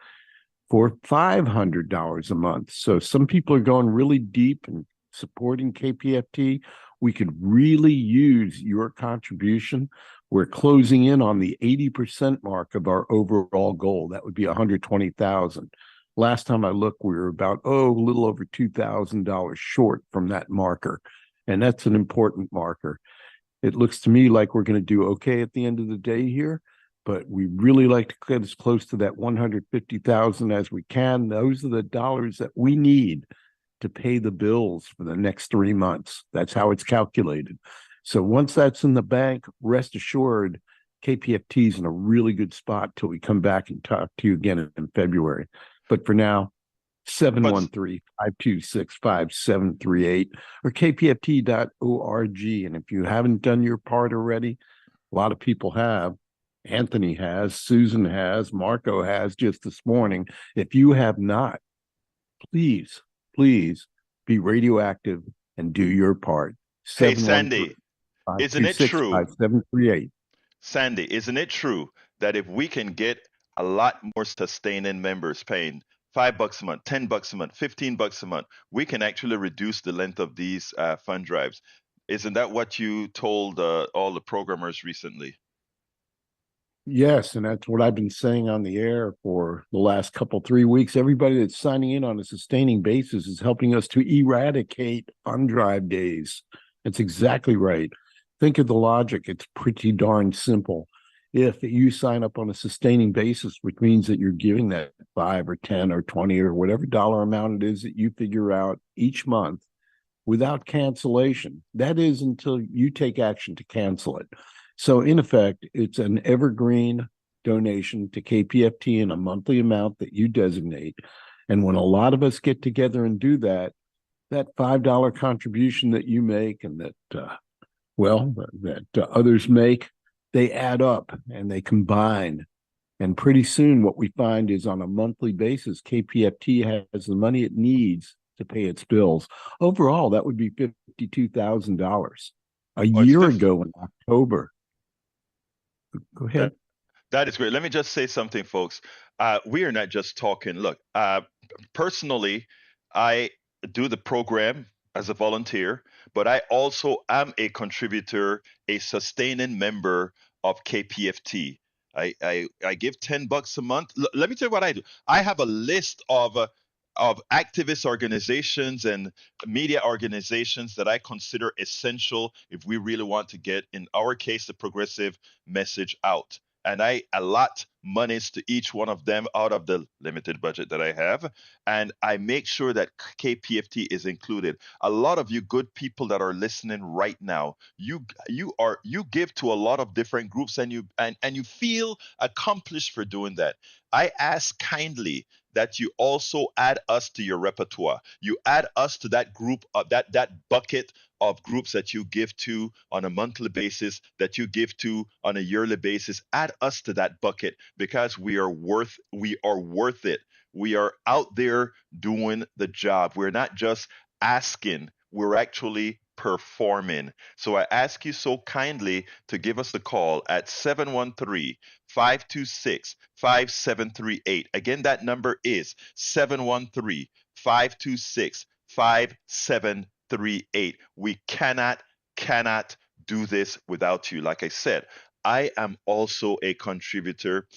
for $500 a month. So some people are going really deep and supporting KPFT. We could really use your contribution. We're closing in on the 80% mark of our overall goal. That would be $120,000. Last time I looked, we were about, a little over $2,000 short from that marker. And that's an important marker. It looks to me like we're going to do okay at the end of the day here, but we really like to get as close to that $150,000 as we can. Those are the dollars that we need to pay the bills for the next 3 months. That's how it's calculated. So once that's in the bank, rest assured, KPFT is in a really good spot till we come back and talk to you again in February. But for now, 713-526-5738 or kpft.org. And if you haven't done your part already, a lot of people have, Anthony has, Susan has, Marco has just this morning. If you have not, please, please be radioactive and do your part. Hey, 713 Sandy, isn't it 526 true? 5738. Sandy, isn't it true that if we can get a lot more sustaining members paying $5 a month, $10 a month, $15 a month, we can actually reduce the length of these fund drives. Isn't that what you told all the programmers recently? Yes, and that's what I've been saying on the air for the last 3 weeks. Everybody that's signing in on a sustaining basis is helping us to eradicate undrive days. That's exactly right. Think of the logic. It's pretty darn simple. If you sign up on a sustaining basis, which means that you're giving that 5 or 10 or 20 or whatever dollar amount it is that you figure out each month without cancellation, that is until you take action to cancel it. So in effect, it's an evergreen donation to KPFT in a monthly amount that you designate. And when a lot of us get together and do that, that $5 contribution that you make and that others make, they add up and they combine. And pretty soon what we find is on a monthly basis, KPFT has the money it needs to pay its bills. Overall, that would be $52,000. A year ago in October. Go ahead. That is great. Let me just say something, folks. We are not just talking. Look, personally, I do the program as a volunteer, but I also am a contributor, a sustaining member of KPFT. I give $10 a month. Let me tell you what I do. I have a list of activist organizations and media organizations that I consider essential if we really want to get, in our case, the progressive message out. And I allot monies to each one of them out of the limited budget that I have. And I make sure that KPFT is included. A lot of you good people that are listening right now, you give to a lot of different groups, and you feel accomplished for doing that. I ask kindly that you also add us to your repertoire. You add us to that group, that bucket of groups that you give to on a monthly basis, that you give to on a yearly basis. Add us to that bucket, because we are worth it. We are out there doing the job. We're not just asking, we're actually performing. So I ask you so kindly to give us a call at 713-526-5738. Again, that number is 713-526-5738. We cannot do this without you. Like I said, I am also a contributor.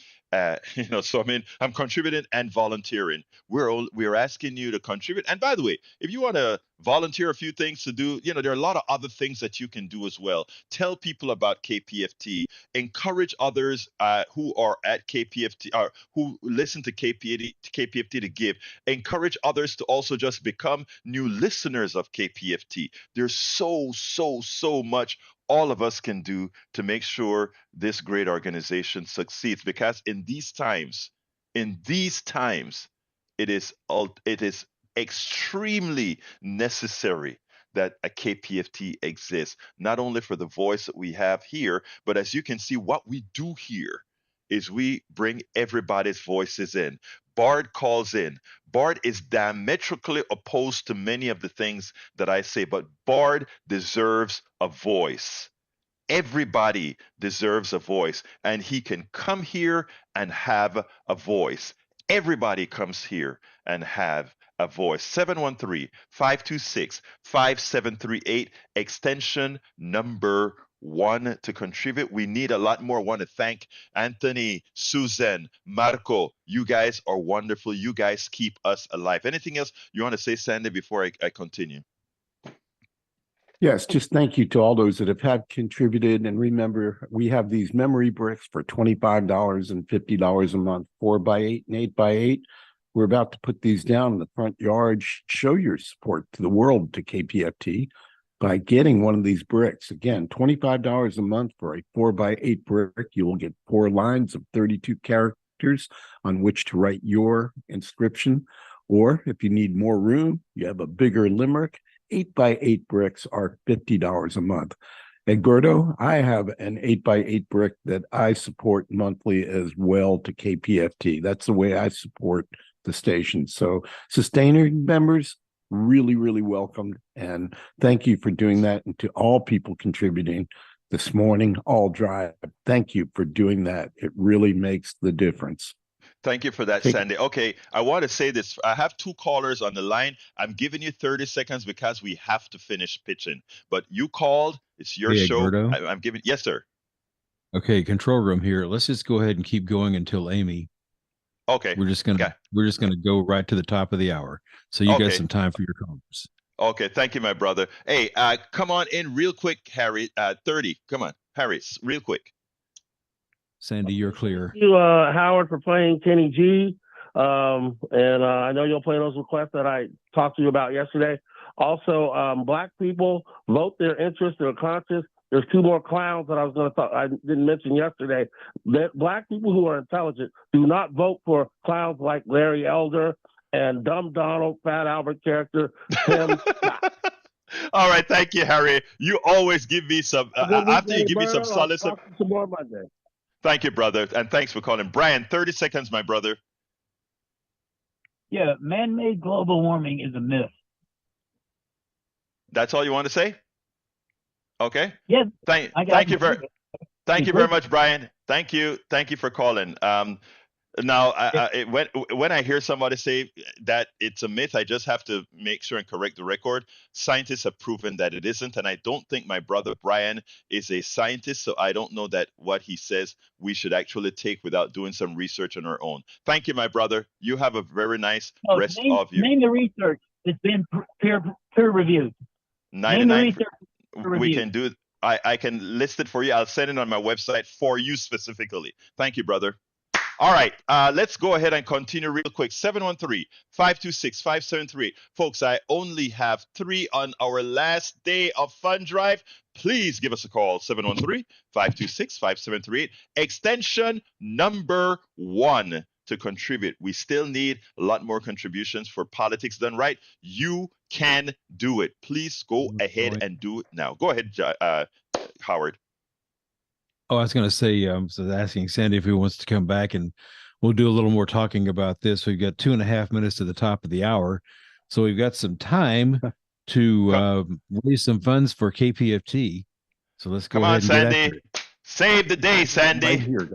So I mean, I'm contributing and volunteering. We're asking you to contribute. And by the way, if you want to volunteer a few things to do, there are a lot of other things that you can do as well. Tell people about KPFT. Encourage others who are at KPFT or who listen to KPFT to give. Encourage others to also just become new listeners of KPFT. There's so much all of us can do to make sure this great organization succeeds, because in these times, it is extremely necessary that a KPFT exists, not only for the voice that we have here, but as you can see, what we do here is we bring everybody's voices in. Bard calls in. Bard is diametrically opposed to many of the things that I say, but Bard deserves a voice. Everybody deserves a voice, and he can come here and have a voice. Everybody comes here and have a voice. 713-526-5738, extension number 1 to contribute. We need a lot more. I want to thank Anthony, Susan, Marco. You guys are wonderful. You guys keep us alive. Anything else you want to say, Sandy, before I continue? Yes, just thank you to all those that have contributed. And remember, we have these memory bricks for $25 and $50 a month, 4x8 and 8x8. We're about to put these down in the front yard. Show your support to the world, to KPFT, by getting one of these bricks. Again, $25 a month for a 4x8 brick. You will get 4 lines of 32 characters on which to write your inscription. Or if you need more room, you have a bigger limerick. 8x8 bricks are $50 a month. Egberto, I have an 8x8 brick that I support monthly as well to KPFT. That's the way I support the station. So sustainer members, really, really welcome. And thank you for doing that. And to all people contributing this morning, all drive, thank you for doing that. It really makes the difference. Thank you for that, Sandy. Okay, I want to say this. I have two callers on the line. I'm giving you 30 seconds because we have to finish pitching. But you called. It's your Hey, show. Egberto. I'm giving. Yes, sir. Okay, control room here. Let's just go ahead and keep going until Amy. Okay. We're just gonna go right to the top of the hour. So you got Okay. some time for your callers. Okay. Thank you, my brother. Hey, come on in real quick, Harry. 30. Come on, Harry, real quick. Sandy, you're clear. Thank you, Howard, for playing Kenny G. And I know you'll play those requests that I talked to you about yesterday. Also, black people vote their interests, their conscience. There's two more clowns that I didn't mention yesterday. That black people who are intelligent do not vote for clowns like Larry Elder and Dumb Donald, Fat Albert character, Tim. All right, thank you, Harry. You always give me some after you give me some solid stuff. Some more Monday. Thank you, brother, and thanks for calling. Brian, 30 seconds, my brother. Yeah, man-made global warming is a myth. That's all you want to say? Okay. Yeah. Thank you very much, Brian. Thank you for calling. Now, when I hear somebody say that it's a myth, I just have to make sure and correct the record. Scientists have proven that it isn't, and I don't think my brother Brian is a scientist, so I don't know that what he says we should actually take without doing some research on our own. Thank you, my brother. You have a very nice rest of your. Name the research that's been peer reviewed. 99. We can do it. I can list it for you. I'll send it on my website for you specifically. Thank you, brother. All right, let's go ahead and continue real quick. 713-526-5738. Folks, I only have 3 on our last day of Fund Drive. Please give us a call, 713-526-5738. Extension number 1 to contribute. We still need a lot more contributions for Politics Done Right. You can do it. Please go ahead and do it now. Go ahead, Howard. Oh, I was going to say, so asking Sandy if he wants to come back, and we'll do a little more talking about this. We've got 2.5 minutes to the top of the hour, so we've got some time to raise some funds for KPFT. So let's go ahead. Come on, Sandy. Save the day, Sandy. Right here.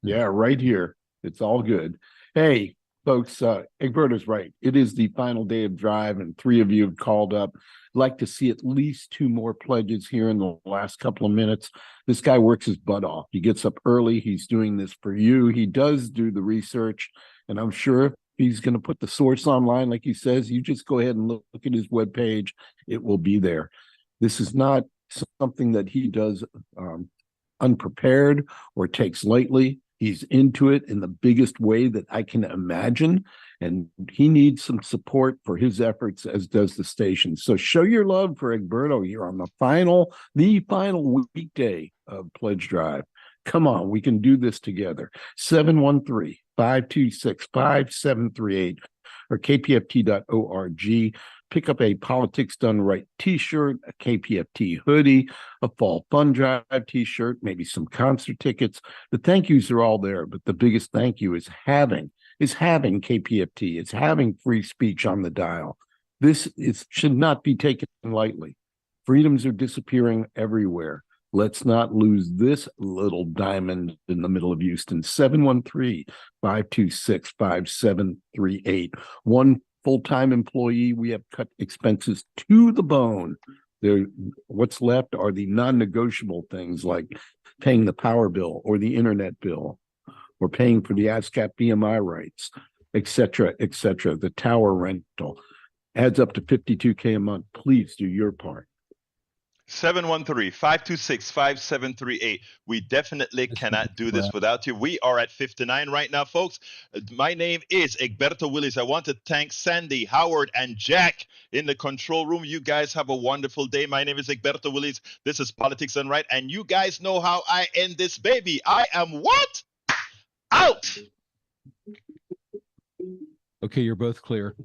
Yeah, right here. It's all good. Hey, folks, Egberto's right. It is the final day of drive, and 3 of you have called up. I'd like to see at least 2 more pledges here in the last couple of minutes. This guy works his butt off. He gets up early. He's doing this for you. He does do the research, and I'm sure he's going to put the source online, like he says. You just go ahead and look at his webpage. It will be there. This is not something that he does unprepared or takes lightly. He's into it in the biggest way that I can imagine, and he needs some support for his efforts, as does the station. So show your love for Egberto here on the final weekday of Pledge Drive. Come on, we can do this together. 713-526-5738 or kpft.org. Pick up a Politics Done Right t-shirt, a KPFT hoodie, a Fall Fund Drive t-shirt, maybe some concert tickets. The thank yous are all there, but the biggest thank you is having KPFT. It's having free speech on the dial. This should not be taken lightly. Freedoms are disappearing everywhere. Let's not lose this little diamond in the middle of Houston. 713-526-5738. One full-time employee, we have cut expenses to the bone. What's left are the non-negotiable things like paying the power bill or the internet bill or paying for the ASCAP BMI rights, et cetera, et cetera. The tower rental adds up to $52K a month. Please do your part. 713-526-5738. We definitely cannot do this without you. We are at 59 right now, folks. My name is Egberto Willis. I want to thank Sandy, Howard, and Jack in the control room. You guys have a wonderful day. My name is Egberto Willis. This is Politics Done Right, and you guys know how I end this baby. I am what? Out! Okay, you're both clear.